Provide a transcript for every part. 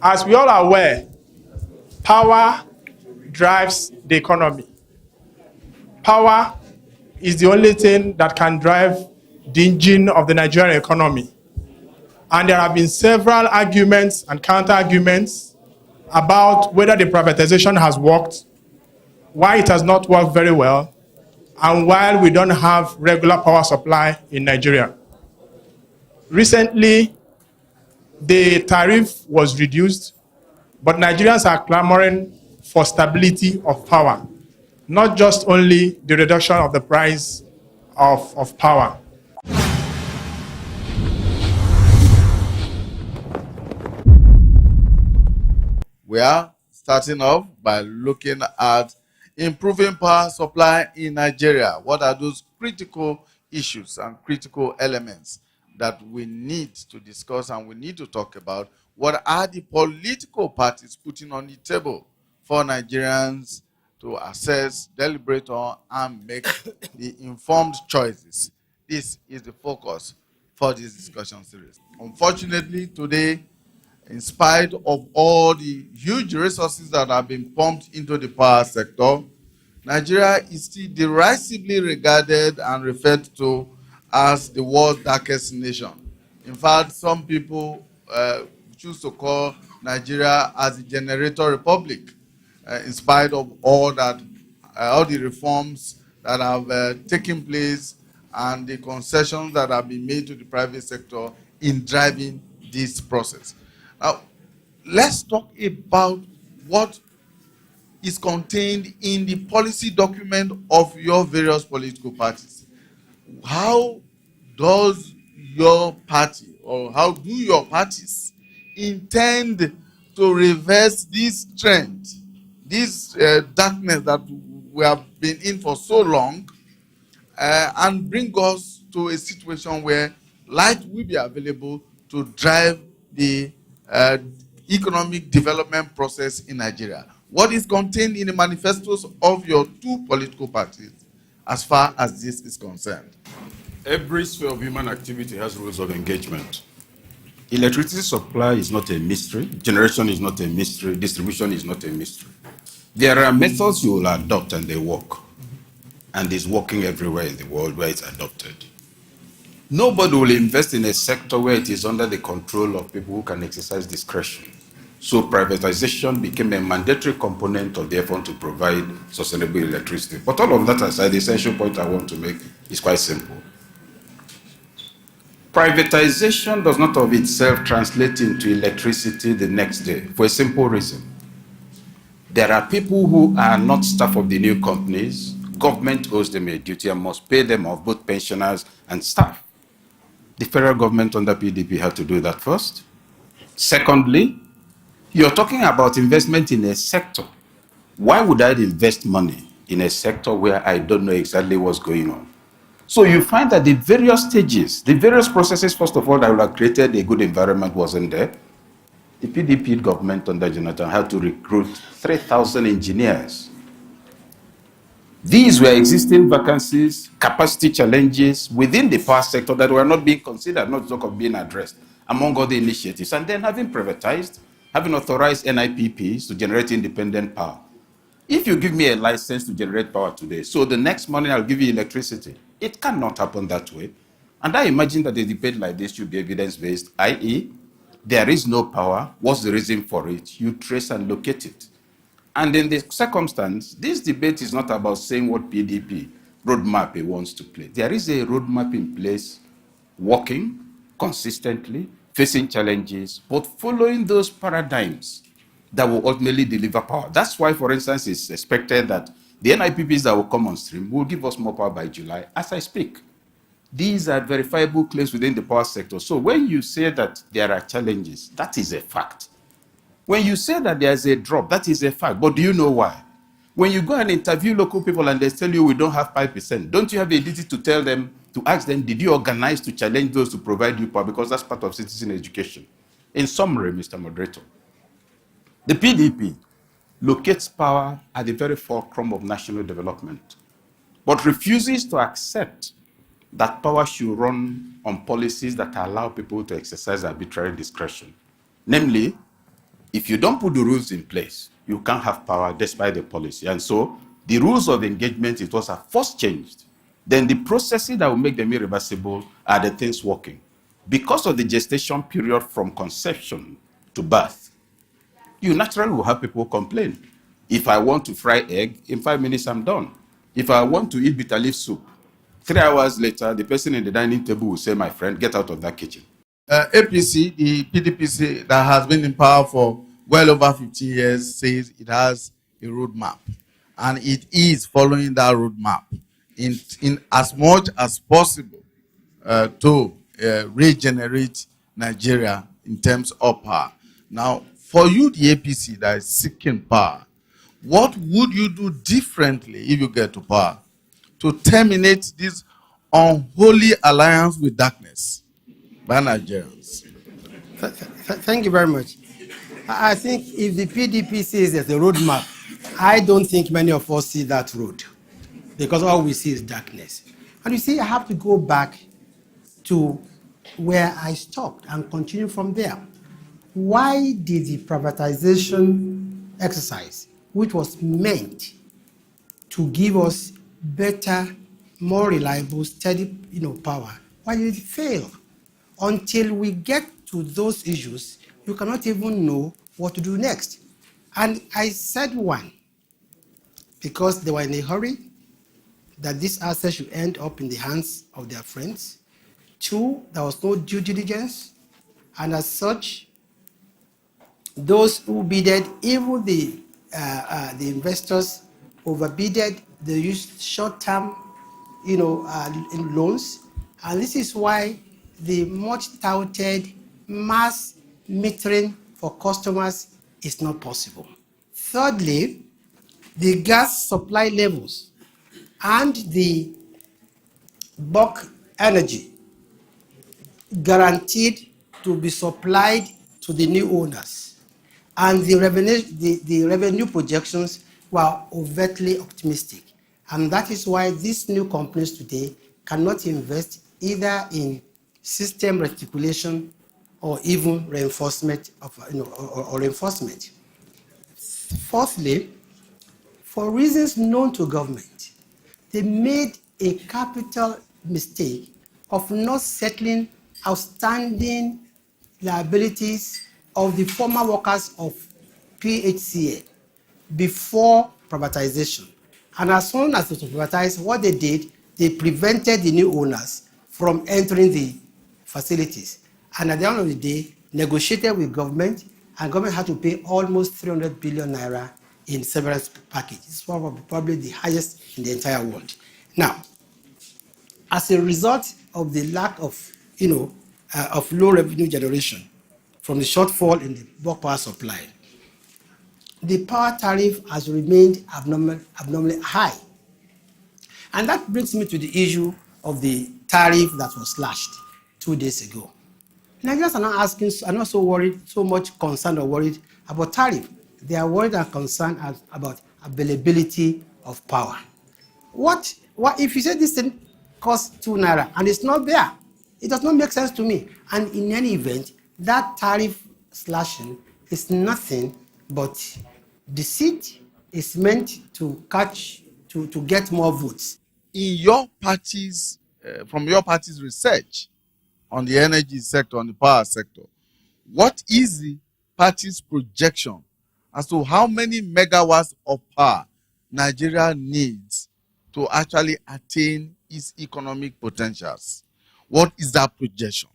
As we all are aware, power drives the economy. Power is the only thing that can drive the engine of the Nigerian economy. And there have been several arguments and counter-arguments about whether the privatization has worked, why it has not worked very well, and why we don't have regular power supply in Nigeria. Recently, the tariff was reduced, but Nigerians are clamoring for stability of power, not just only the reduction of the price of power. We are starting off by looking at improving power supply in Nigeria. What are those critical issues and critical elements that we need to discuss and we need to talk about? What are the political parties putting on the table for Nigerians to assess, deliberate on, and make the informed choices? This is the focus for this discussion series. Unfortunately, today, in spite of all the huge resources that have been pumped into the power sector, Nigeria is still derisively regarded and referred to as the world's darkest nation. In fact, some people choose to call Nigeria as a generator republic, in spite of all that, all the reforms that have taken place and the concessions that have been made to the private sector in driving this process. Now, let's talk about what is contained in the policy document of your various political parties. How does your party, or how do your parties intend to reverse this trend, this darkness that we have been in for so long, and bring us to a situation where light will be available to drive the economic development process in Nigeria? What is contained in the manifestos of your two political parties as far as this is concerned? Every sphere of human activity has rules of engagement. Electricity supply is not a mystery. Generation is not a mystery. Distribution is not a mystery. There are methods you will adopt and they work. And it's working everywhere in the world where it's adopted. Nobody will invest in a sector where it is under the control of people who can exercise discretion. So privatization became a mandatory component of the effort to provide sustainable electricity. But all of that aside, the essential point I want to make is quite simple. Privatization does not of itself translate into electricity the next day for a simple reason. There are people who are not staff of the new companies. Government owes them a duty and must pay them off, both pensioners and staff. The federal government under PDP had to do that first. Secondly, you're talking about investment in a sector. Why would I invest money in a sector where I don't know exactly what's going on? So you find that the various stages, the various processes, first of all, that would have created a good environment wasn't there. The PDP government under Jonathan had to recruit 3,000 engineers. These were existing vacancies, capacity challenges within the power sector that were not being considered, not talk of being addressed, among other initiatives. And then having privatized, having authorized NIPPs to generate independent power. If you give me a license to generate power today, so the next morning I'll give you electricity, it cannot happen that way. And I imagine that a debate like this should be evidence-based, i.e., there is no power, what's the reason for it? You trace and locate it. And in this circumstance, this debate is not about saying what PDP roadmap it wants to play. There is a roadmap in place, working consistently, facing challenges, but following those paradigms that will ultimately deliver power. That's why, for instance, it's expected that the NIPPs that will come on stream will give us more power by July, as I speak. These are verifiable claims within the power sector. So when you say that there are challenges, that is a fact. When you say that there's a drop, that is a fact. But do you know why? When you go and interview local people and they tell you we don't have 5%, don't you have a duty to tell them, to ask them, did you organize to challenge those to provide you power? Because that's part of citizen education. In summary, Mr. Moderator, the PDP locates power at the very fulcrum of national development, but refuses to accept that power should run on policies that allow people to exercise arbitrary discretion. Namely, If you don't put the rules in place, you can't have power despite the policy. And so the rules of engagement, it was first changed. Then the processes that will make them irreversible are the things working. Because of the gestation period from conception to birth, you naturally will have people complain. If I want to fry egg, in 5 minutes I'm done. If I want to eat bitter leaf soup, 3 hours later, the person in the dining table will say, my friend, get out of that kitchen. APC, the PDPC that has been in power for well over 50 years, says it has a roadmap. And it is following that roadmap in as much as possible to regenerate Nigeria in terms of power. Now, for you, the APC that is seeking power, what would you do differently if you get to power to terminate this unholy alliance with darkness by Nigerians? Thank you very much. I think if the PDP says there's a roadmap, I don't think many of us see that road, because all we see is darkness. And you see, I have to go back to where I stopped and continue from there. Why did the privatization exercise, which was meant to give us better, more reliable, steady, power, why did it fail? Until we get to those issues, you cannot even know what to do next. And I said one, because they were in a hurry, that this asset should end up in the hands of their friends. 2, there was no due diligence, and as such, those who bidded, even the investors overbidded, they used short-term, loans, and this is why the much touted mass metering for customers is not possible. Thirdly, the gas supply levels and the bulk energy guaranteed to be supplied to the new owners, and the revenue projections were overtly optimistic, and that is why these new companies today cannot invest either in system reticulation or even reinforcement or reinforcement. Fourthly, for reasons known to government, they made a capital mistake of not settling outstanding liabilities of the former workers of PHCN before privatization. And as soon as it was privatized, what they did, they prevented the new owners from entering the facilities. And at the end of the day, negotiated with government, and government had to pay almost 300 billion naira in severance package. It's probably the highest in the entire world. Now, as a result of the lack of, of low revenue generation from the shortfall in the bulk power supply, the power tariff has remained abnormally high. And that brings me to the issue of the tariff that was slashed 2 days ago. Nigerians are not so much concerned or worried about tariff. They are worried and concerned about availability of power. What if you say this thing costs 2 naira and it's not there? It does not make sense to me. And in any event, that tariff slashing is nothing but deceit. Is meant to get more votes. In your party's, from your party's research on the energy sector, on the power sector, what is the party's projection as to how many megawatts of power Nigeria needs to actually attain its economic potentials? What is that projection?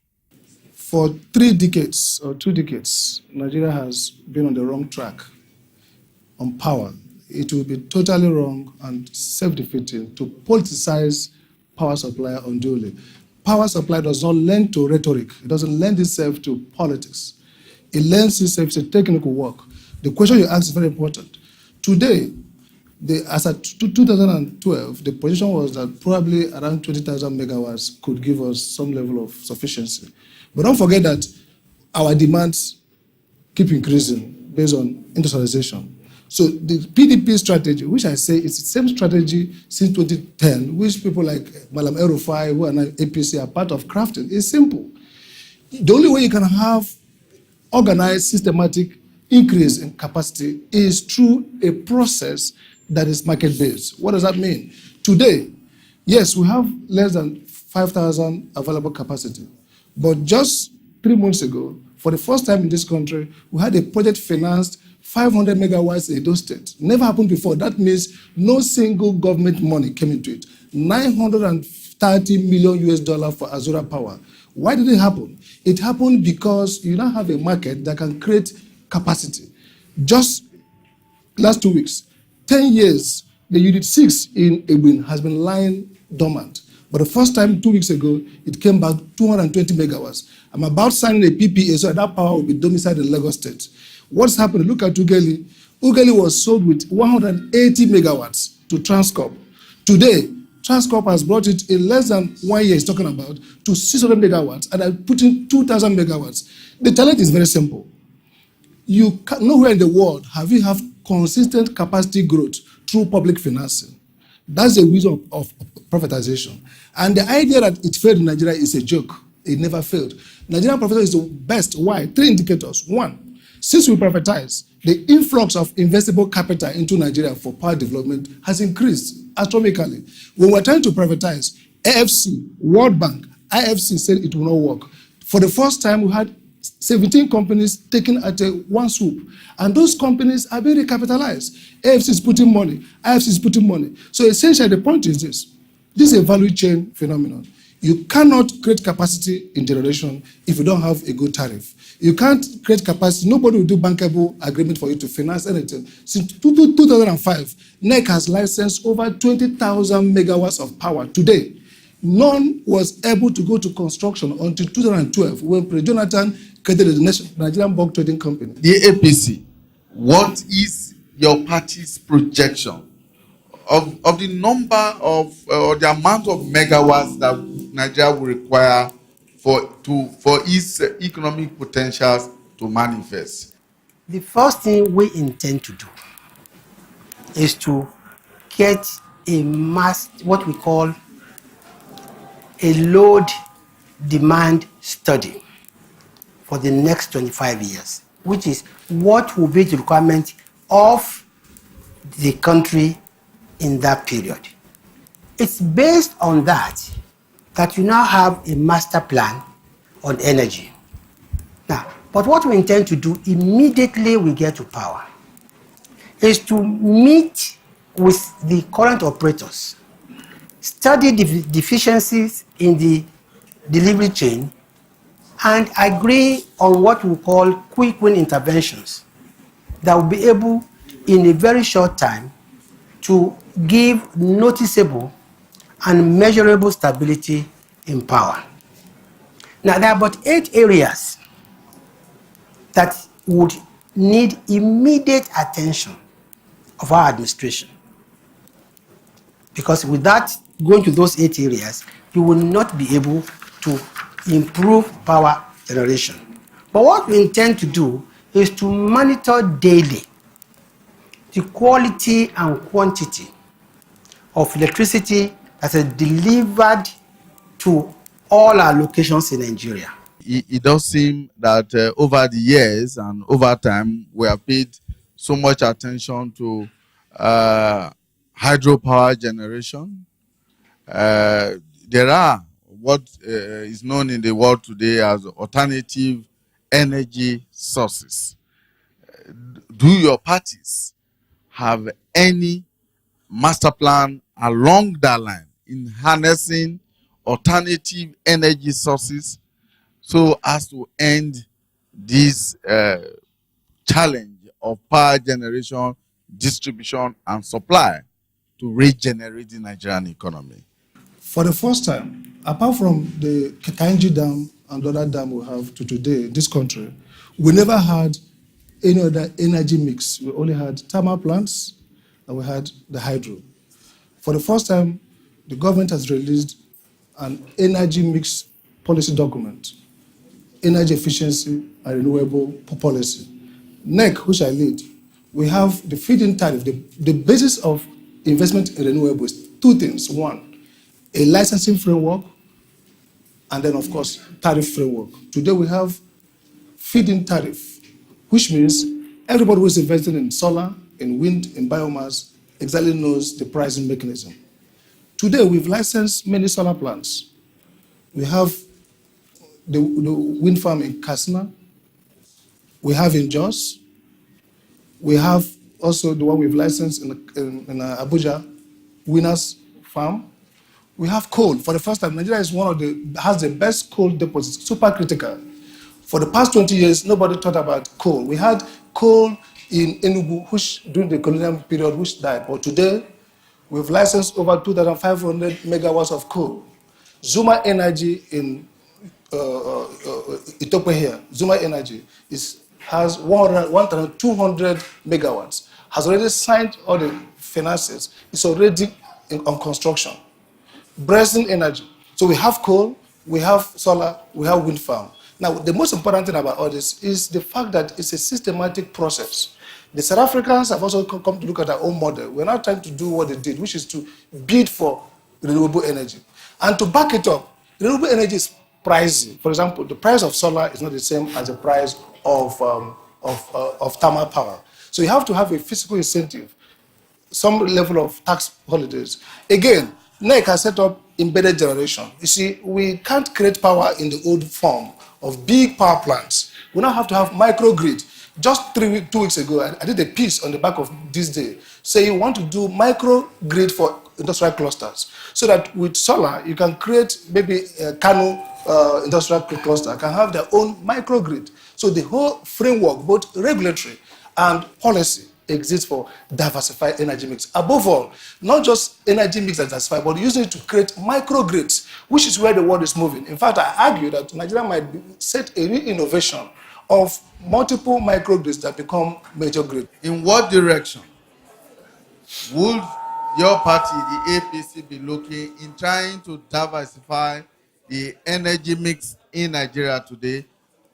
For 3 decades or 2 decades, Nigeria has been on the wrong track on power. It will be totally wrong and self-defeating to politicize power supply unduly. Power supply does not lend to rhetoric. It doesn't lend itself to politics. It lends itself to technical work. The question you asked is very important. Today, as at 2012, the position was that probably around 20,000 megawatts could give us some level of sufficiency. But don't forget that our demands keep increasing based on industrialization. So the PDP strategy, which I say is the same strategy since 2010, which people like Malam El-Rufai, who are now APC, are part of crafting, is simple. The only way you can have organized, systematic increase in capacity is through a process that is market-based. What does that mean? Today, yes, we have less than 5,000 available capacity, but just 3 months ago, for the first time in this country, we had a project financed 500 megawatts in Edo State. Never happened before. That means no single government money came into it. 930 million US dollars for Azura Power. Why did it happen? It happened because you now have a market that can create capacity. Just last 2 weeks, 10 years, the Unit 6 in Ebin has been lying dormant. But the first time 2 weeks ago, it came back 220 megawatts. I'm about signing a PPA so that power will be domiciled in Lagos State. What's happened? Look at Ughelli. Ughelli was sold with 180 megawatts to Transcorp. Today, Transcorp has brought it in less than 1 year, it's talking about, to 600 megawatts, and I put in 2,000 megawatts. The challenge is very simple. You can, nowhere in the world have you have consistent capacity growth through public financing. That's the reason of privatization. And the idea that it failed in Nigeria is a joke. It never failed. Nigerian privatization is the best. Why? 3 indicators. 1, since we privatize, the influx of investable capital into Nigeria for power development has increased astronomically. When we're trying to privatize, AFC, World Bank, IFC said it will not work. For the first time, we had 17 companies taken at one swoop. And those companies are being recapitalized. AFC is putting money, IFC is putting money. So essentially the point is this. This is a value chain phenomenon. You cannot create capacity in generation if you don't have a good tariff. You can't create capacity. Nobody will do bankable agreement for you to finance anything. Since 2005, NEC has licensed over 20,000 megawatts of power. Today, none was able to go to construction until 2012 when President Jonathan created the Nigerian Bulk Trading Company. The APC, what is your party's projection of the number of or the amount of megawatts that Nigeria will require for its economic potentials to manifest? The first thing we intend to do is to get a mass, what we call a load demand study for the next 25 years, which is what will be the requirement of the country in that period. It's based on that you now have a master plan on energy. Now, but what we intend to do immediately we get to power is to meet with the current operators, study the deficiencies in the delivery chain, and agree on what we call quick win interventions that will be able, in a very short time, to give noticeable and measurable stability in power. Now, there are about 8 areas that would need immediate attention of our administration. Because without going to those 8 areas, you will not be able to improve power generation. But what we intend to do is to monitor daily the quality and quantity of electricity that is delivered to all our locations in Nigeria. It does seem that over the years and over time, we have paid so much attention to hydropower generation. There are what is known in the world today as alternative energy sources. Do your parties have any master plan along that line in harnessing alternative energy sources so as to end this challenge of power generation, distribution, and supply to regenerate the Nigerian economy? For the first time, apart from the Kainji Dam and the other dam we have to today in this country, we never had any other energy mix. We only had thermal plants and we had the hydro. For the first time, the government has released an energy mix policy document, energy efficiency and renewable policy. NEC, which I lead, we have the feed-in tariff. The basis of investment in renewables, 2 things. 1, a licensing framework, and then, of course, tariff framework. Today we have feed-in tariff, which means Everybody who is investing in solar, in wind, in biomass exactly knows the pricing mechanism. Today, we've licensed many solar plants. We have the wind farm in Kasna. We have in Jos. We have also the one we've licensed in Abuja, Winners Farm. We have coal. For the first time, Nigeria is has the best coal deposits, super critical. For the past 20 years, nobody thought about coal. We had coal in Enugu, which during the colonial period, which died. But today, we've licensed over 2,500 megawatts of coal. Zuma Energy in Ethiopia here, Zuma Energy has 1,200 megawatts, has already signed all the finances, it's already on construction. Brazil Energy. So we have coal, we have solar, we have wind farm. Now, the most important thing about all this is the fact that it's a systematic process. The South Africans have also come to look at their own model. We're now trying to do what they did, which is to bid for renewable energy. And to back it up, renewable energy is pricey. For example, the price of solar is not the same as the price of thermal power. So you have to have a physical incentive, some level of tax holidays. Again, NEC has set up embedded generation. You see, we can't create power in the old form of big power plants. We now have to have microgrid. Just 2 weeks ago, I did a piece on the back of this day, saying you want to do microgrid for industrial clusters, so that with solar, you can create maybe a Kano industrial cluster, can have their own microgrid. So the whole framework, both regulatory and policy, exists for diversified energy mix. Above all, not just energy mix that's diversified, but using it to create microgrids, which is where the world is moving. In fact, I argue that Nigeria might set a new innovation of multiple microgrids that become major grids. In what direction would your party, the APC, be looking in trying to diversify the energy mix in Nigeria today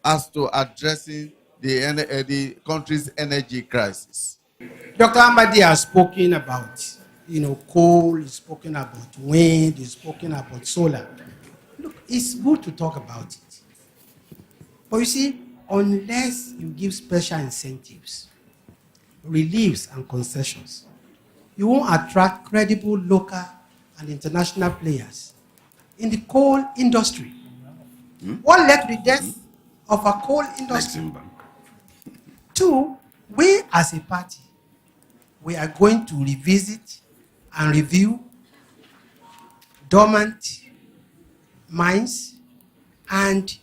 as to addressing the country's energy crisis? Dr. Ambadi has spoken about, coal, he's spoken about wind, he's spoken about solar. Look, it's good to talk about it. But you see, unless you give special incentives, reliefs, and concessions, you won't attract credible local and international players in the coal industry. What led to the death of a coal industry? Two, we as a party, we are going to revisit and review dormant mines and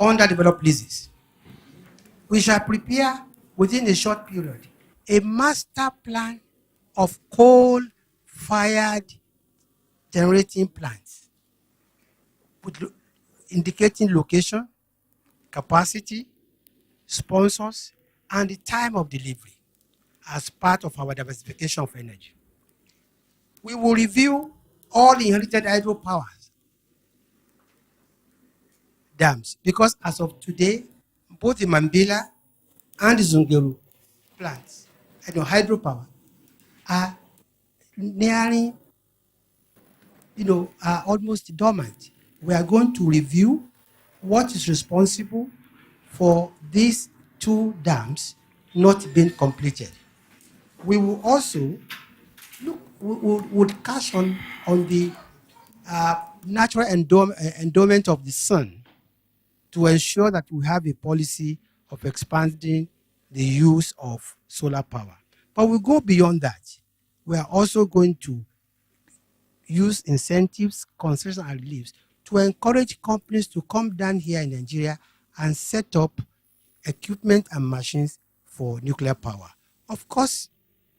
underdeveloped leases. We shall prepare within a short period a master plan of coal-fired generating plants, indicating location, capacity, sponsors, and the time of delivery as part of our diversification of energy. We will review all inherited hydropower dams, because as of today, both the Mambila and the Zungeru plants, hydropower, are nearing, are almost dormant. We are going to review what is responsible for these 2 dams not being completed. We will also would cash on the natural endowment of the sun to ensure that we have a policy of expanding the use of solar power. But we go beyond that. We are also going to use incentives, concessions, and reliefs to encourage companies to come down here in Nigeria and set up equipment and machines for nuclear power. Of course,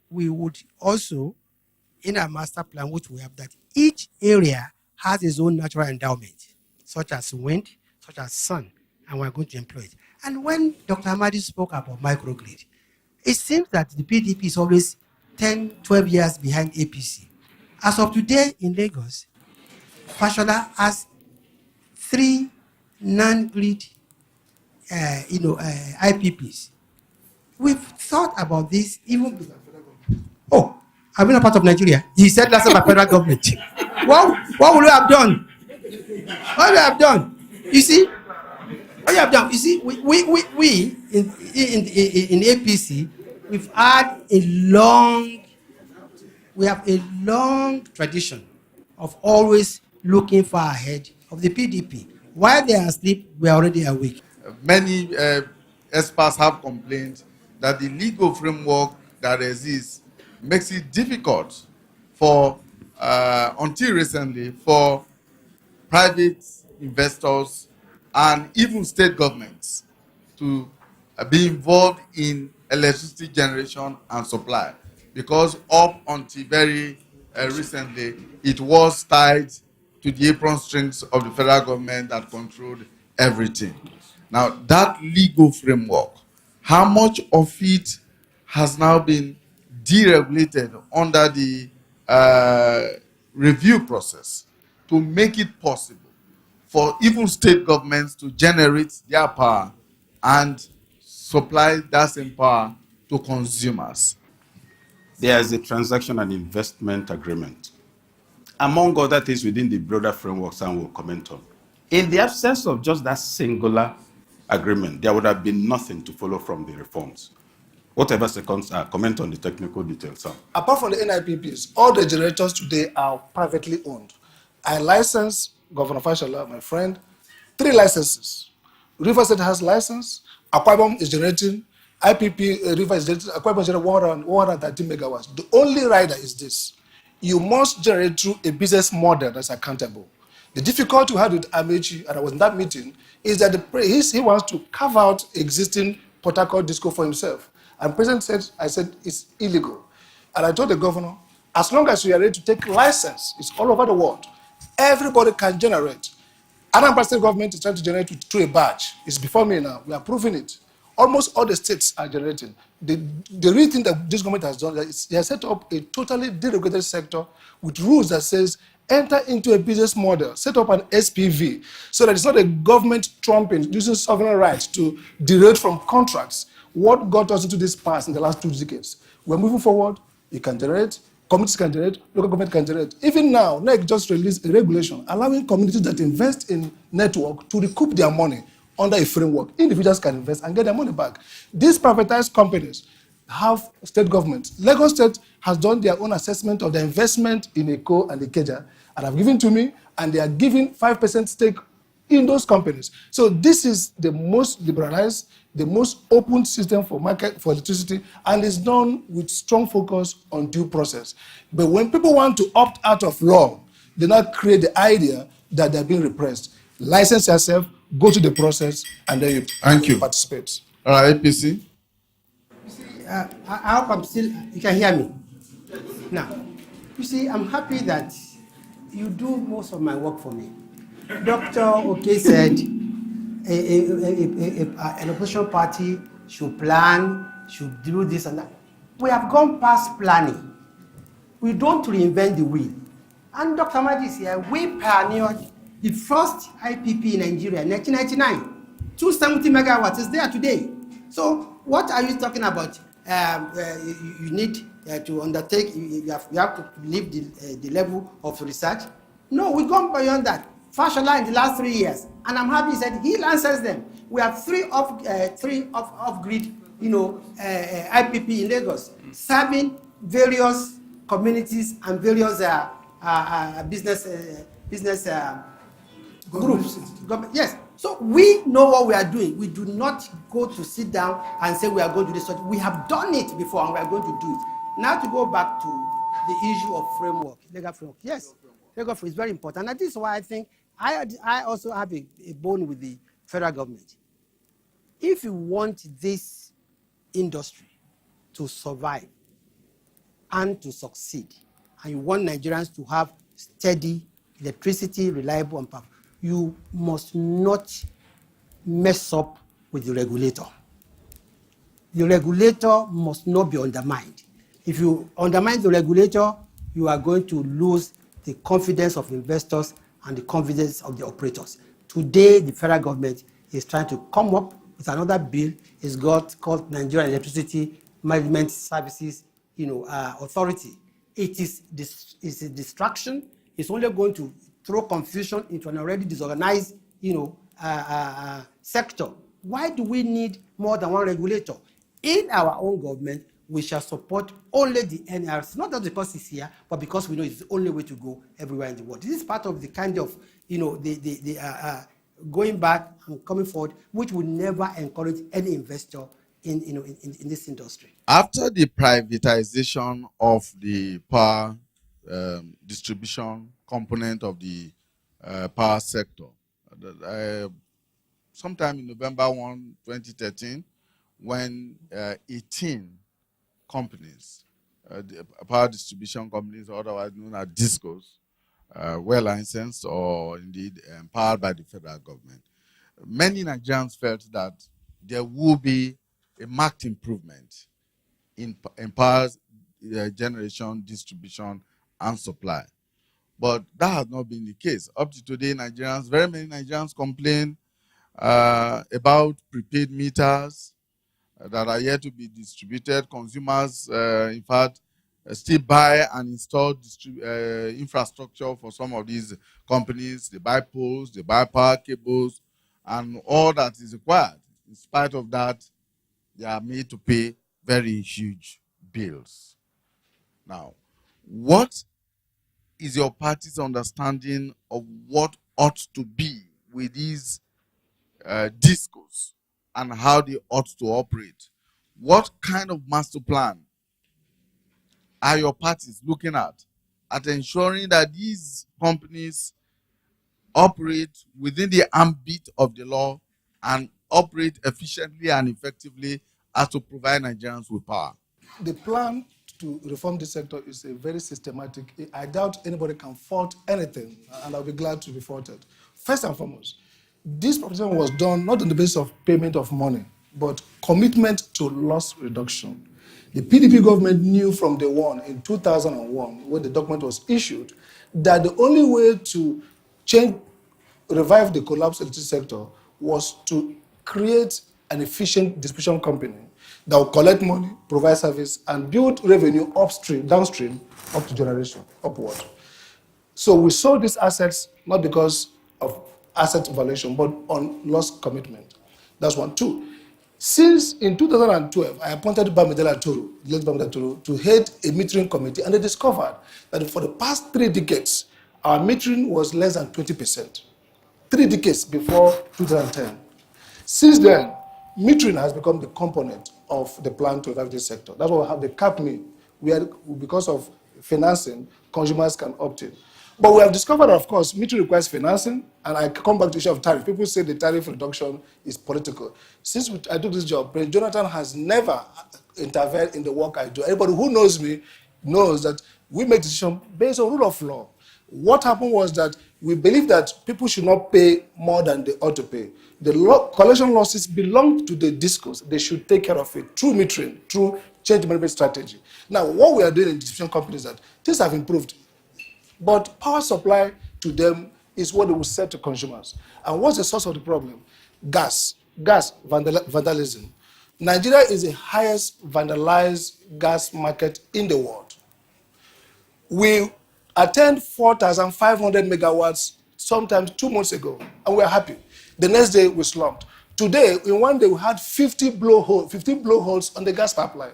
we would also, in our master plan, which we have, that each area has its own natural endowment, such as wind, such as sun, and we're going to employ it. And when Dr. Amadi spoke about microgrid, it seems that the PDP is always 10, 12 years behind APC. As of today in Lagos, Fashola has 3 non-grid IPPs. We've thought about this even before. Oh, I've been a part of Nigeria. He said last time by federal government. What would we have done? What would we have done? You see, Oh yeah, yeah. You see, we in APC, we have a long tradition of always looking far ahead of the PDP. While they are asleep, we are already awake. Many experts have complained that the legal framework that exists makes it difficult for, until recently, for private investors and even state governments to be involved in electricity generation and supply, because up until very recently, it was tied to the apron strings of the federal government that controlled everything. Now, that legal framework, how much of it has now been deregulated under the review process to make it possible for even state governments to generate their power and supply that same power to consumers? There is a transaction and investment agreement, among other things within the broader framework Sam will comment on. In the absence of just that singular agreement, there would have been nothing to follow from the reforms. Whatever seconds are, comment on the technical details, Sam. Apart from the NIPPs, all the generators today are privately owned. I license Governor Fashola, my friend, 3 licenses. River State has license, Akwa Ibom is generating, IPP River is generating, Akwa Ibom is generating 130 megawatts. The only rider is this: you must generate through a business model that's accountable. The difficulty we had with Amechi, and I was in that meeting, is that he wants to carve out existing Port Harcourt disco for himself. And President said, I said, it's illegal. And I told the governor, as long as we are ready to take license, it's all over the world, everybody can generate. Anambra State government is trying to generate through a badge. It's before me now. We are proving it. Almost all the states are generating. The real thing that this government has done is they have set up a totally deregulated sector with rules that says enter into a business model, set up an SPV, so that it's not a government trumping, using sovereign rights to derail from contracts. What got us into this pass in the last 2 decades? We're moving forward. You can generate, communities can generate, local government can generate. Even now, NEC just released a regulation allowing communities that invest in network to recoup their money under a framework. Individuals can invest and get their money back. These privatized companies have state government. Lagos State has done their own assessment of the investment in ECO and Ikeja and have given to me, and they are giving 5% stake in those companies. So this is the most liberalized, the most open system for market for electricity, and is done with strong focus on due process. But when people want to opt out of law, they now create the idea that they're being repressed. License yourself, go to the process, and then you participate. All right, APC. I hope I'm still, you can hear me. Now, you see, I'm happy that you do most of my work for me. Dr. Oke said an opposition party should plan, should do this and that. We have gone past planning. We don't reinvent the wheel. And Dr. Amadi is here. We pioneered the first IPP in Nigeria in 1999. 270 megawatts is there today. So what are you talking about? You need to undertake, you have to leave the level of research. No, we've gone beyond that. Fashola in the last 3 years, and I'm happy he said he answers them. We have three off-grid, IPP in Lagos, serving various communities and various business groups. Yes. So we know what we are doing. We do not go to sit down and say we are going to do this. We have done it before, and we are going to do it. Now to go back to the issue of framework, legal framework. Yes, legal framework is very important, and this is why I think I also have a bone with the federal government. If you want this industry to survive and to succeed, and you want Nigerians to have steady electricity, reliable and powerful, you must not mess up with the regulator. The regulator must not be undermined. If you undermine the regulator, you are going to lose the confidence of investors and the confidence of the operators. Today, the federal government is trying to come up with another bill. It's called Nigerian Electricity Management Services, Authority. It is a distraction. It's only going to throw confusion into an already disorganized, sector. Why do we need more than one regulator? In our own government, we shall support only the NRC, not just because it's here, but because we know it's the only way to go everywhere in the world. This is part of the kind of, going back and coming forward, which would never encourage any investor in this industry. After the privatization of the power distribution component of the power sector, sometime in November 1, 2013, when 18 companies, power distribution companies, otherwise known as DISCOs, were licensed or indeed empowered by the federal government, many Nigerians felt that there will be a marked improvement in power generation, distribution, and supply. But that has not been the case. Up to today, very many Nigerians complain about prepaid meters that are yet to be distributed. Consumers, in fact, still buy and install infrastructure for some of these companies. They buy poles, they buy power cables, and all that is required. In spite of that, they are made to pay very huge bills. Now, what is your party's understanding of what ought to be with these DISCOs and how they ought to operate? What kind of master plan are your parties looking at ensuring that these companies operate within the ambit of the law and operate efficiently and effectively as to provide Nigerians with power? The plan to reform this sector is a very systematic. I doubt anybody can fault anything, and I'll be glad to be faulted. First and foremost, this proposition was done not on the basis of payment of money, but commitment to loss reduction. The PDP government knew from day one in 2001, when the document was issued, that the only way to revive the collapsed electricity sector was to create an efficient distribution company that will collect money, provide service, and build revenue downstream, up to generation, upward. So we sold these assets not because of asset valuation, but on loss commitment. That's one. Two, since in 2012, I appointed Bamidele Toro, to head a metering committee, and they discovered that for the past 3 decades, our metering was less than 20%. 3 decades before 2010. Since then, metering has become the component of the plan to revive this sector. That's why we have the cap me, where because of financing, consumers can opt in. But we have discovered, of course, metering requires financing, and I come back to the issue of tariff. People say the tariff reduction is political. Since I took this job, President Jonathan has never intervened in the work I do. Anybody who knows me knows that we make decisions based on rule of law. What happened was that we believe that people should not pay more than they ought to pay. The collection losses belong to the DISCOs. They should take care of it through metering, through change management strategy. Now, what we are doing in distribution companies is that things have improved, but power supply to them is what they will sell to consumers. And what's the source of the problem? Gas vandalism. Nigeria is the highest vandalized gas market in the world. We attend 4,500 megawatts sometimes 2 months ago, and we are happy. The next day, we slumped. Today, in one day, we had 15 blowholes on the gas pipeline.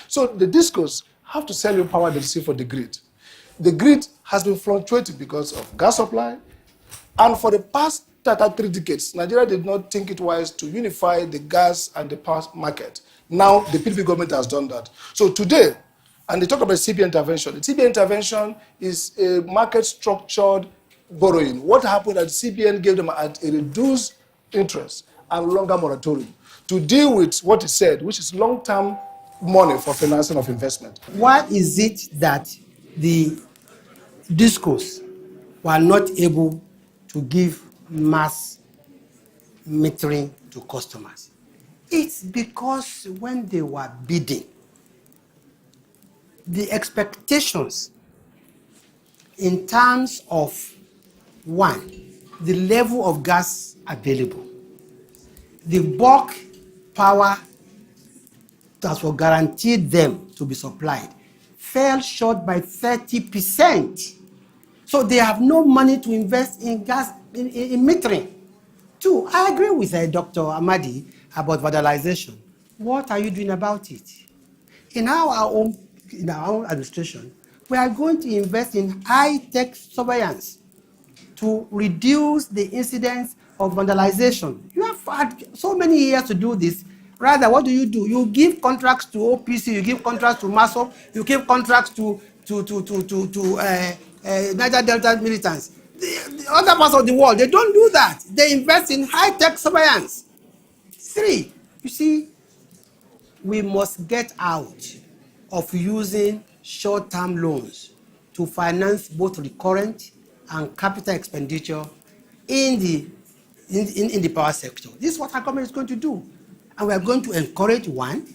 So the DISCOs have to sell you power they receive for the grid. The grid has been fluctuating because of gas supply, and for the past 3 decades, Nigeria did not think it wise to unify the gas and the power market. Now, the PDP government has done that. So today, and they talk about CBN intervention. The CBN intervention is a market-structured borrowing. What happened that CBN gave them at a reduced interest and longer moratorium to deal with what it said, which is long-term money for financing of investment. Why is it that the DISCOs were not able to give mass metering to customers? It's because when they were bidding, the expectations in terms of, one, the level of gas available, the bulk power that was guaranteed them to be supplied, fell short by 30%. So they have no money to invest in gas, in metering. Two, I agree with Dr. Amadi about vandalization. What are you doing about it? In our own administration, we are going to invest in high-tech surveillance to reduce the incidence of vandalization. You have had so many years to do this. Rather, what do? You give contracts to OPC, you give contracts to MASOP, you give contracts to Niger Delta militants. The other parts of the world, they don't do that. They invest in high-tech surveillance. Three, you see, we must get out of using short-term loans to finance both recurrent and capital expenditure in the power sector. This is what our government is going to do. And we are going to encourage one,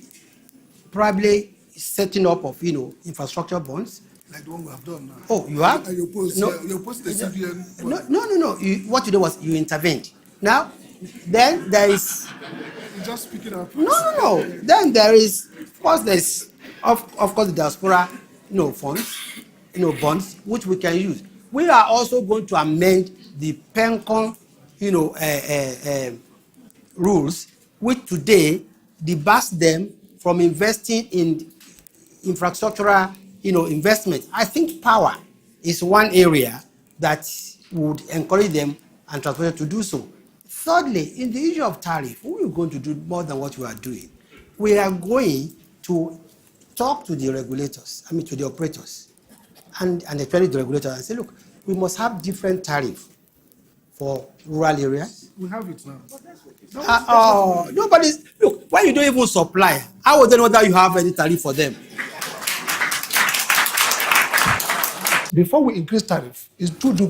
probably setting up of infrastructure bonds. Like the one we have done now. Oh, you have? And you oppose the CBN. No. What you did was you intervened. Now, then there is. You're just speaking up. No. Then there is, of course, the diaspora, funds, bonds, which we can use. We are also going to amend the PENCON, rules, which today debars them from investing in infrastructural, investment. I think power is one area that would encourage them and transport to do so. Thirdly, in the issue of tariff, we are going to do more than what we are doing. We are going to talk to the regulators, to the operators, and especially the regulators, and say, look, we must have different tariff for rural areas. We have it now. Look, when you don't even supply, how would they know that you have any tariff for them? Before we increase tariff, it's two-due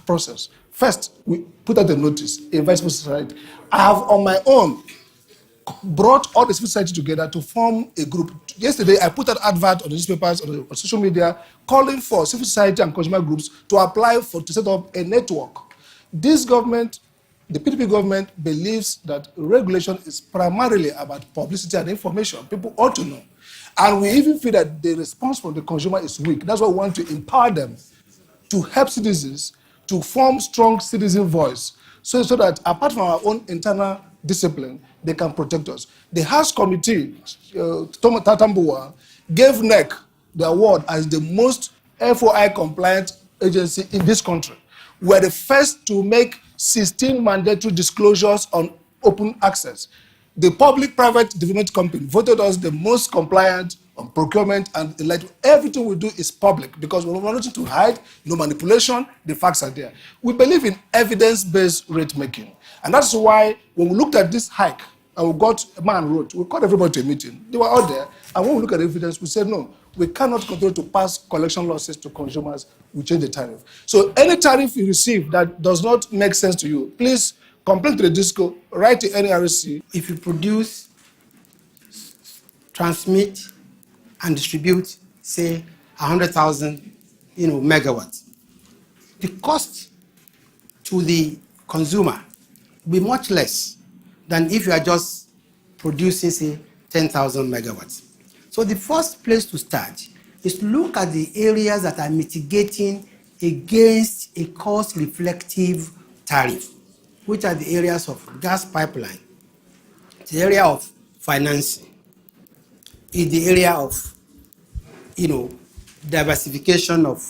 process. First, we put out a notice, invite civil society. I have on my own brought all the civil society together to form a group. Yesterday, I put an advert on the newspapers, on social media, calling for civil society and consumer groups to apply to set up a network. This government, the PDP government, believes that regulation is primarily about publicity and information. People ought to know. And we even feel that the response from the consumer is weak. That's why we want to empower them to help citizens to form strong citizen voice so that apart from our own internal discipline, they can protect us. The House Committee, Tom Tatambuwa, gave NEC the award as the most FOI compliant agency in this country. We're the first to make 16 mandatory disclosures on open access. The public-private development company voted us the most compliant on procurement and everything we do is public because we're not to hide, no manipulation, the facts are there. We believe in evidence-based rate making. And that's why when we looked at this hike and we got a man wrote, we called everybody to a meeting. They were out there. And when we look at the evidence, we said, no, we cannot continue to pass collection losses to consumers. We change the tariff. So any tariff you receive that does not make sense to you, please complain to the DISCO, write to NERC. If you produce, transmit, and distribute, say, 100,000, megawatts, the cost to the consumer will be much less than if you are just producing, say, 10,000 megawatts. So the first place to start is to look at the areas that are mitigating against a cost-reflective tariff, which are the areas of gas pipeline, the area of financing, in the area of, diversification of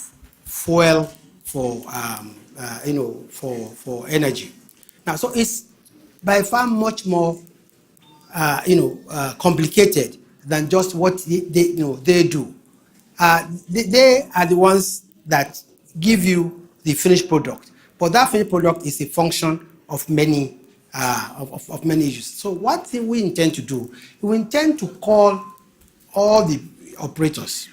fuel for, for energy. Now, so it's by far much more, complicated than just what they do. They are the ones that give you the finished product, but that finished product is a function of many, of many issues. So what we intend to do, we intend to call all the operators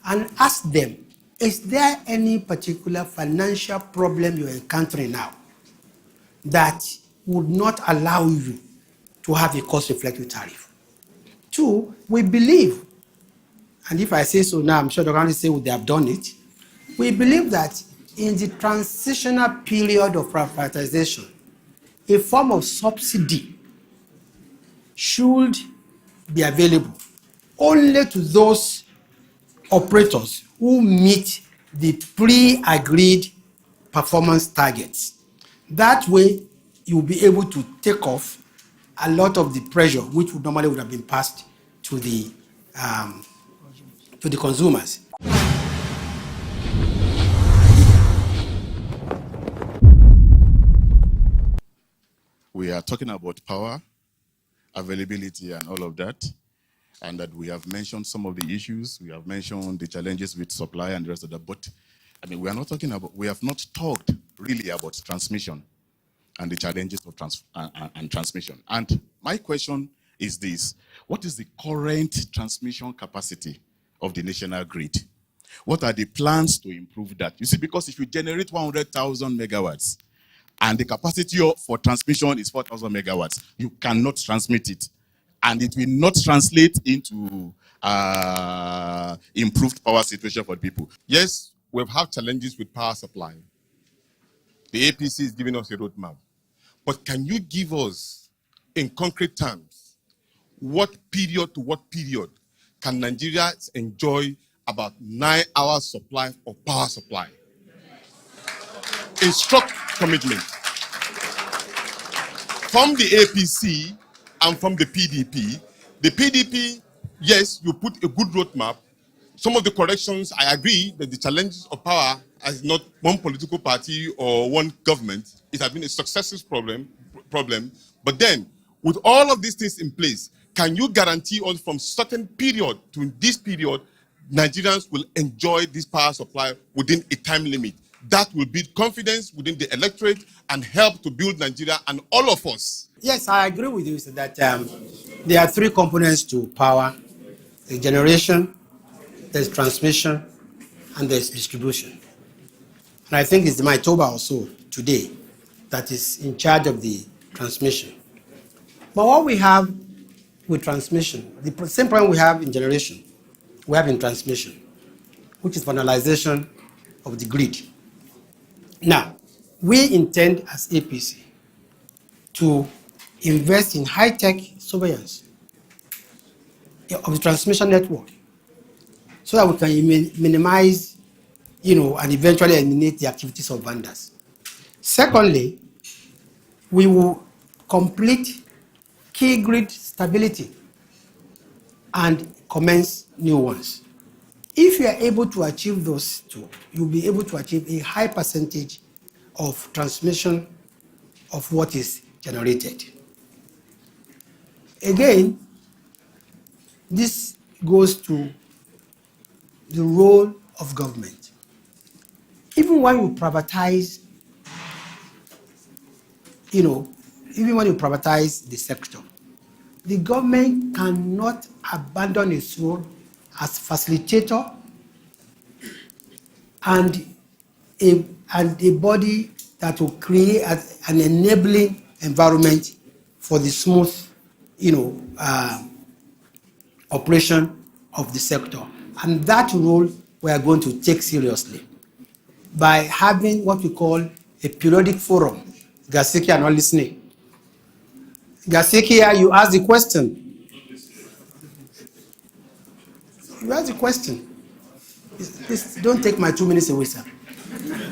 and ask them, is there any particular financial problem you're encountering now that would not allow you to have a cost-reflective tariff? Two, we believe, and if I say so now, I'm sure they're going to say they have done it, we believe that in the transitional period of privatization, a form of subsidy should be available only to those operators who meet the pre-agreed performance targets. That way, you'll be able to take off a lot of the pressure which would normally would have been passed to the consumers. We are talking about power, availability, and all of that, and that we have mentioned some of the issues. We have mentioned the challenges with supply and the rest of that. But I mean, we have not talked really about transmission and the challenges of transmission. And my question is this: what is the current transmission capacity of the national grid? What are the plans to improve that? You see, because if you generate 100,000 megawatts and the capacity for transmission is 4,000 megawatts, you cannot transmit it. And it will not translate into improved power situation for people. Yes, we've had challenges with power supply. The APC is giving us a roadmap. But can you give us, in concrete terms, what period to what period can Nigeria enjoy about 9 hours supply of power supply? A struck commitment from the APC and from the PDP. The PDP, yes, you put a good roadmap. Some of the corrections, I agree that the challenges of power as not one political party or one government, it has been a successive problem. But then, with all of these things in place, can you guarantee us from certain period to this period, Nigerians will enjoy this power supply within a time limit? That will build confidence within the electorate and help to build Nigeria and all of us. Yes, I agree with you that there are 3 components to power: the generation, there's transmission, and there's distribution. And I think it's Maitoba also today that is in charge of the transmission. But what we have with transmission, the same problem we have in generation, we have in transmission, which is vandalization of the grid. Now, we intend as APC to invest in high-tech surveillance of the transmission network so that we can minimize, and eventually eliminate the activities of vandals. Secondly, we will complete key grid stability and commence new ones. If you are able to achieve those 2, you'll be able to achieve a high percentage of transmission of what is generated. Again, this goes to the role of government. Even when you privatize, even when you privatize the sector, the government cannot abandon its role as facilitator and a body that will create an enabling environment for the smooth, operation of the sector. And that role we are going to take seriously by having what we call a periodic forum. Gasiki are not listening. Gasiki, you asked the question. You asked the question. Please don't take my 2 minutes away, sir.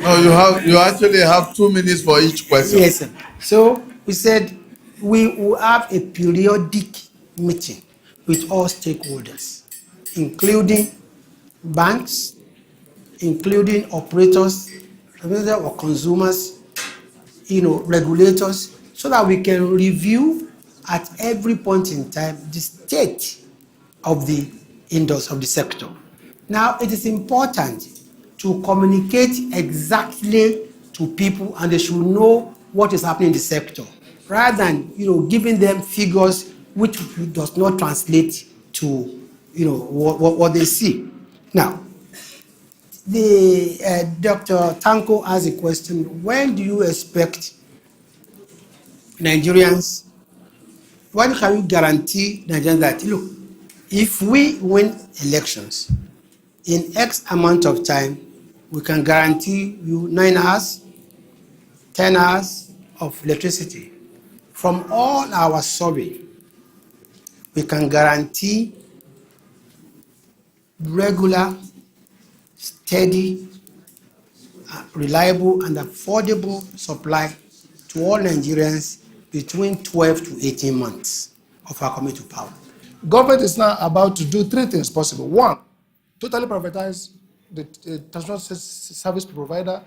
No, you actually have 2 minutes for each question. Yes, sir. So we said we will have a periodic meeting with all stakeholders, including banks, including operators, or consumers, regulators, so that we can review at every point in time the state of the industry, of the sector. Now, it is important to communicate exactly to people, and they should know what is happening in the sector, rather than giving them figures which does not translate to what they see. Now, Dr. Tanko asked a question: when do you expect Nigerians? When can you guarantee Nigerians that, look, if we win elections in X amount of time, we can guarantee you 9 hours, 10 hours of electricity? From all our survey, we can guarantee regular, steady, reliable, and affordable supply to to all Nigerians between 12 to 18 months of our coming to power. Government is now about to do three things possible. One, totally privatize the transport service provider,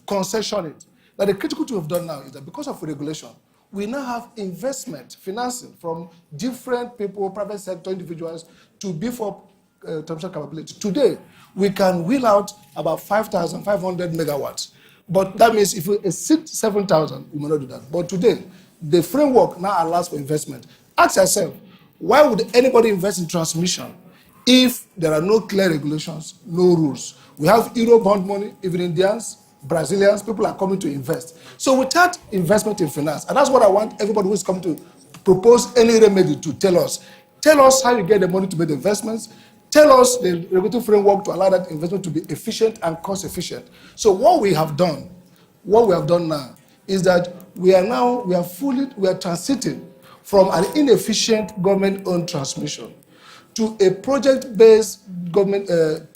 concession it. Now, the critical thing we've done now is that because of regulation, we now have investment, financing from different people, private sector, individuals, to beef up transport capability. Today, we can wheel out about 5,500 megawatts. But that means if we exceed 7,000, we may not do that. But today, the framework now allows for investment. Ask yourself, why would anybody invest in transmission if there are no clear regulations, no rules? We have Eurobond money, even Indians, Brazilians, people are coming to invest. So without investment in finance, and that's what I want everybody who is coming to propose any remedy to tell us. Tell us how you get the money to make the investments. Tell us the regulatory framework to allow that investment to be efficient and cost efficient. So what we have done now is that we are transiting from an inefficient government-owned transmission to a project-based government,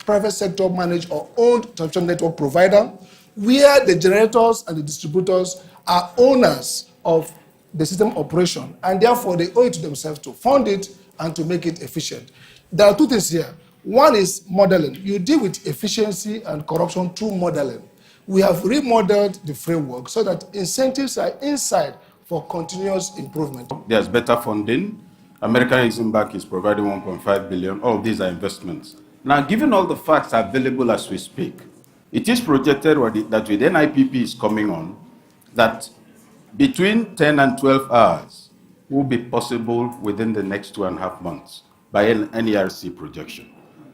private sector managed or owned transmission network provider, where the generators and the distributors are owners of the system operation, and therefore they owe it to themselves to fund it and to make it efficient. There are two things here. One is modeling. You deal with efficiency and corruption through modeling. We have remodeled the framework so that incentives are inside for continuous improvement. There's better funding. American Exim Bank is providing 1.5 billion. All of these are investments. Now, given all the facts available as we speak, it is projected that with NIPP is coming on, that between 10 and 12 hours will be possible within the next 2.5 months by NERC projection.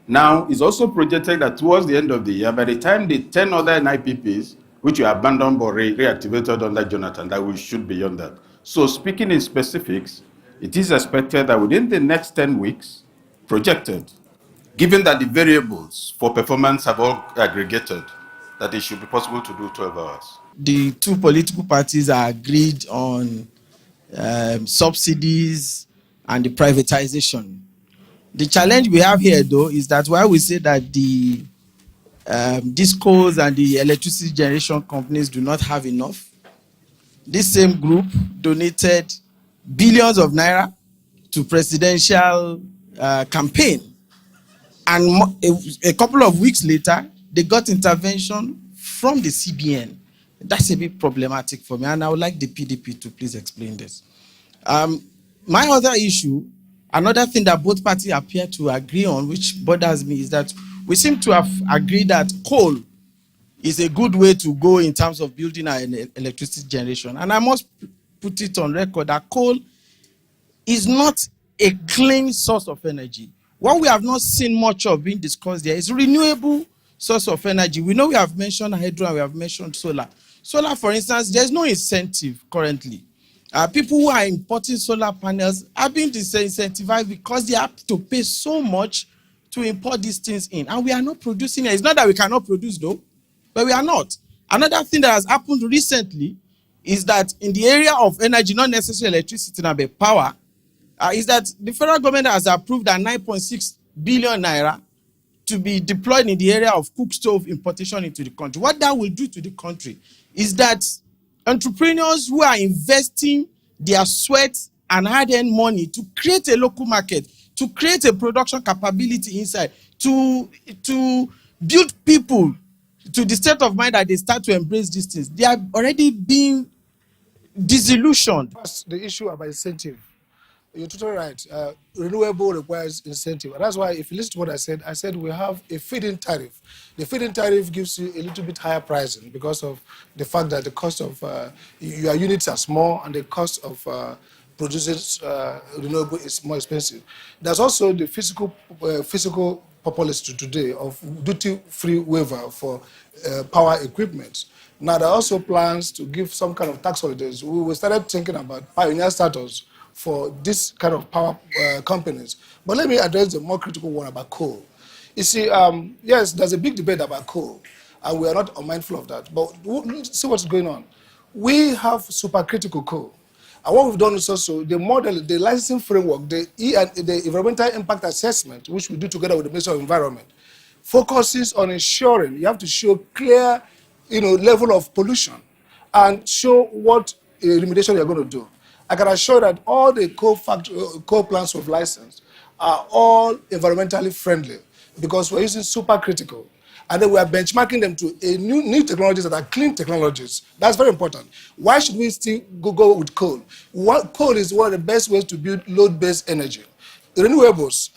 Now, it's also projected that towards the end of the year, by the time the 10 other NIPPs, which were abandoned or reactivated under Jonathan, that we should be beyond that. So speaking in specifics, it is expected that within the next 10 weeks, projected, given that the variables for performance have all aggregated, that it should be possible to do 12 hours. The two political parties are agreed on subsidies and the privatization. The challenge we have here, though, is that while we say that the discos and the electricity generation companies do not have enough, this same group donated billions of naira to presidential campaign. And a couple of weeks later, they got intervention from the CBN. That's a bit problematic for me, and I would like the PDP to please explain this. My other issue, another thing that both parties appear to agree on, which bothers me, is that we seem to have agreed that coal is a good way to go in terms of building an electricity generation. And I must put it on record that coal is not a clean source of energy. What we have not seen much of being discussed there is renewable source of energy. We know we have mentioned hydro and we have mentioned solar. Solar, for instance, there's no incentive currently. People who are importing solar panels are being disincentivized because they have to pay so much to import these things in. And we are not producing it. It's not that we cannot produce, though, but we are not. Another thing that has happened recently is that in the area of energy, not necessarily electricity, but power, is that the federal government has approved that 9.6 billion naira to be deployed in the area of cook stove importation into the country. What that will do to the country is that entrepreneurs who are investing their sweat and hard-earned money to create a local market, to create a production capability inside, to build people to the state of mind that they start to embrace these things, they are already being disillusioned. The issue about incentive. You're totally right. Renewable requires incentive. And that's why, if you listen to what I said we have a feed-in tariff. The feed-in tariff gives you a little bit higher pricing because of the fact that the cost of your units are small and the cost of producing renewable is more expensive. There's also the fiscal policy today of duty-free waiver for power equipment. Now, there are also plans to give some kind of tax holidays. We started thinking about pioneer status for this kind of power companies. But let me address the more critical one about coal. You see, yes, there's a big debate about coal, and we are not unmindful of that. But see what's going on. We have supercritical coal. And what we've done is also the model, the licensing framework, the environmental impact assessment, which we do together with the Ministry of Environment, focuses on ensuring you have to show clear level of pollution and show what remediation you're going to do. I can assure that all the coal plants we've licensed are all environmentally friendly because we're using supercritical. And then we are benchmarking them to a new technologies that are clean technologies. That's very important. Why should we still go with coal? Coal is one of the best ways to build load-based energy. Renewables,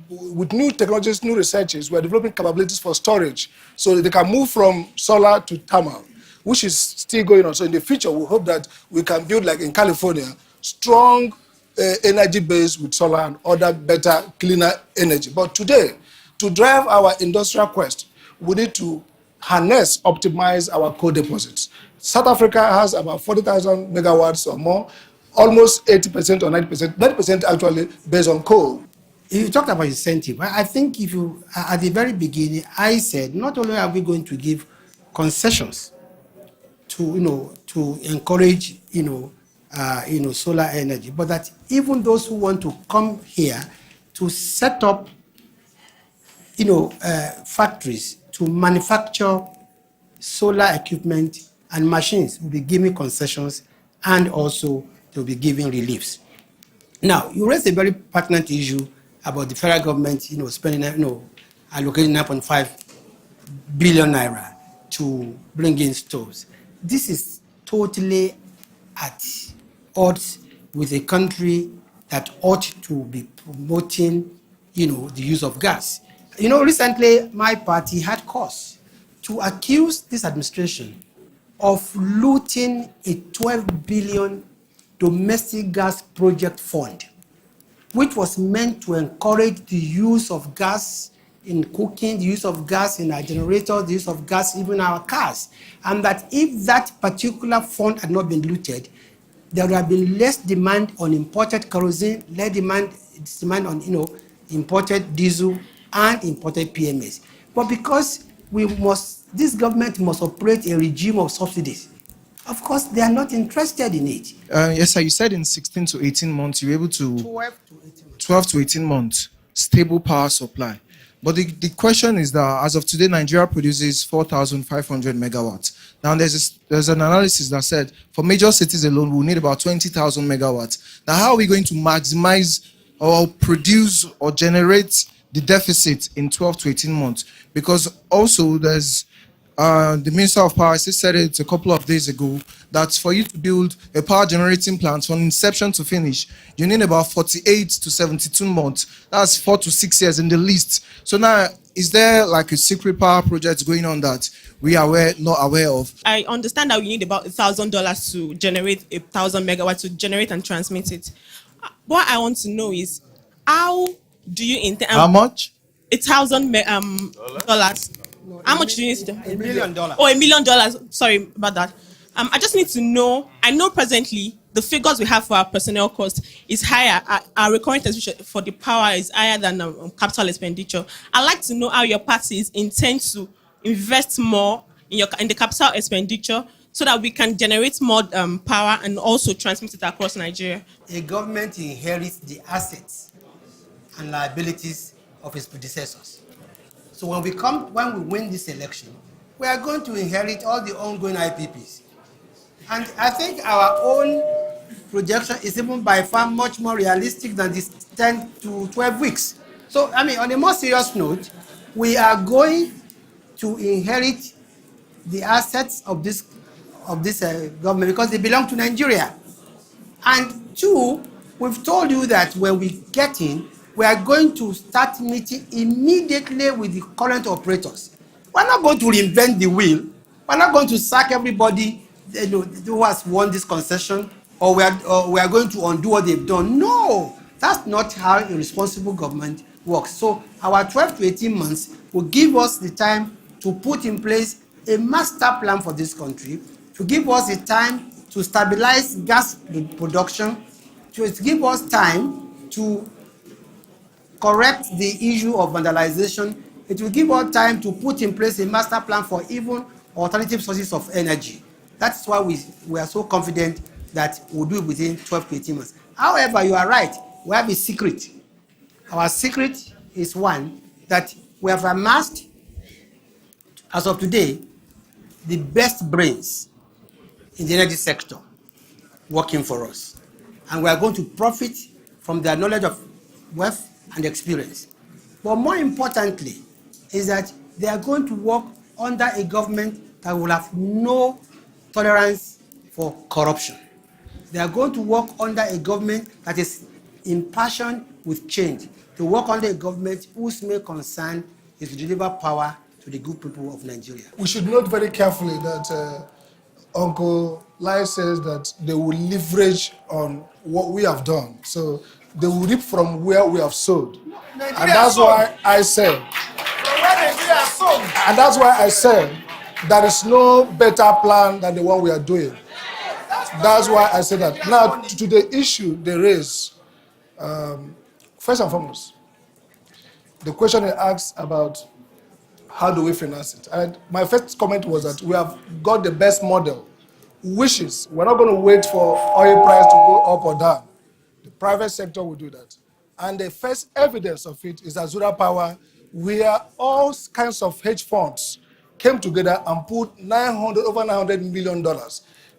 with new technologies, new researches, we're developing capabilities for storage so that they can move from solar to thermal, which is still going on. So in the future, we hope that we can build, like in California, strong energy base with solar and other better, cleaner energy. But today, to drive our industrial quest, we need to harness, optimize our coal deposits. South Africa has about 40,000 megawatts or more, almost 80% or 90% actually based on coal. You talked about incentive. I think if you, at the very beginning, I said, not only are we going to give concessions to encourage, solar energy, but that even those who want to come here to set up, factories to manufacture solar equipment and machines will be given concessions, and also they'll be giving reliefs. Now, you raised a very pertinent issue about the federal government, spending, allocating 9.5 billion naira to bring in stoves. This is totally at odds with a country that ought to be promoting, the use of gas. Recently, my party had cause to accuse this administration of looting a 12 billion domestic gas project fund, which was meant to encourage the use of gas in cooking, the use of gas in our generators, the use of gas even in our cars. And that if that particular fund had not been looted, there would have been less demand on imported kerosene, less demand on imported diesel and imported PMS. But because this government must operate a regime of subsidies, of course, they are not interested in it. Yes, sir. You said in 16 to 18 months, you're able to 12 to 18 months stable power supply. But the question is that as of today, Nigeria produces 4,500 megawatts. Now, there's an analysis that said for major cities alone, we'll need about 20,000 megawatts. Now, how are we going to maximize or produce or generate the deficit in 12 to 18 months? Because also there's the Minister of Power said it a couple of days ago that for you to build a power generating plant from inception to finish, you need about 48 to 72 months. That's 4 to 6 years in the least. So now, is there like a secret power project going on that we are not aware of? I understand that we need about $1,000 to generate 1,000 megawatts to generate and transmit it. What I want to know is, how do you intend? How much? $1,000 How much do you need to do? $1 million. Oh, $1 million. Sorry about that. I just need to know. I know presently the figures we have for our personnel cost is higher. Our recurring expenditure for the power is higher than capital expenditure. I'd like to know how your parties intend to invest more in the capital expenditure so that we can generate more power and also transmit it across Nigeria. A government inherits the assets and liabilities of its predecessors. So when we win this election, we are going to inherit all the ongoing IPPs. And I think our own projection is even by far much more realistic than this 10 to 12 weeks. So, on a more serious note, we are going to inherit the assets of this government because they belong to Nigeria. And two, we've told you that when we get in, we are going to start meeting immediately with the current operators. We're not going to reinvent the wheel. We're not going to sack everybody who has won this concession, or we are going to undo what they've done. No, that's not how a responsible government works. So our 12 to 18 months will give us the time to put in place a master plan for this country, to give us the time to stabilize gas production, to give us time to correct the issue of vandalization. It will give us time to put in place a master plan for even alternative sources of energy. That's why we are so confident that we'll do it within 12 to 18 months. However, you are right. We have a secret. Our secret is one, that we have amassed, as of today, the best brains in the energy sector. working for us. And we are going to profit from their knowledge of wealth and experience. But more importantly, is that they are going to work under a government that will have no tolerance for corruption. They are going to work under a government that is impassioned with change, to work under a government whose main concern is to deliver power to the good people of Nigeria. We should note very carefully that Uncle Lai says that they will leverage on what we have done. So they will reap from where we have sowed. And that's why I said, there is no better plan than the one we are doing. That's why I said that. Now, to the issue they raise, first and foremost, the question they asked about how do we finance it? And my first comment was that we have got the best model, which is we're not going to wait for oil price to go up or down. The private sector will do that. And the first evidence of it is Azura Power, where all kinds of hedge funds came together and put over $900 million.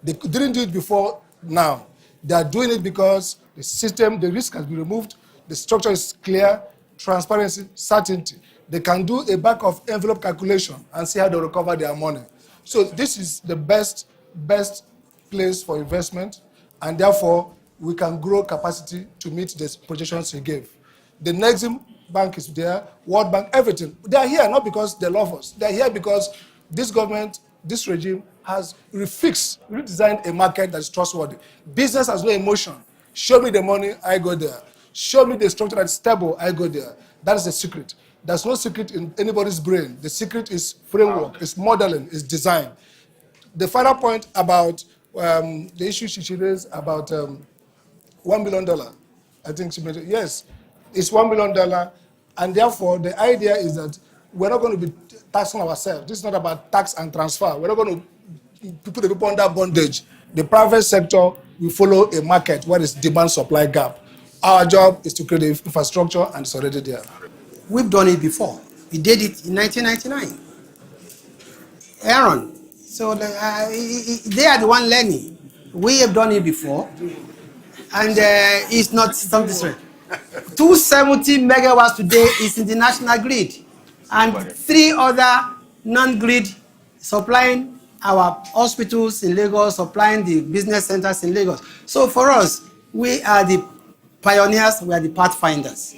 They didn't do it before now. They are doing it because the system, the risk has been removed, the structure is clear, transparency, certainty. They can do a back of envelope calculation and see how they recover their money. So this is the best place for investment, and therefore we can grow capacity to meet the projections he gave. The Nexim Bank is there, World Bank, everything. They are here not because they love us. They are here because this government, this regime has redesigned a market that is trustworthy. Business has no emotion. Show me the money, I go there. Show me the structure that is stable, I go there. That is the secret. There's no secret in anybody's brain. The secret is framework, it's modeling, it's design. The final point about the issue she raised about $1 million, I think she made it. Yes, it's $1 million, and therefore the idea is that we're not going to be taxing ourselves. This is not about tax and transfer. We're not going to put the people under bondage. The private sector will follow a market where there's demand-supply gap. Our job is to create the infrastructure, and it's already there. We've done it before. We did it in 1999. Aaron, so they are the one learning. We have done it before, and it's not something different. 270 megawatts today is in the national grid, and 3 other non-grid supplying our hospitals in Lagos, supplying the business centers in Lagos. So for us, we are the pioneers, we are the pathfinders.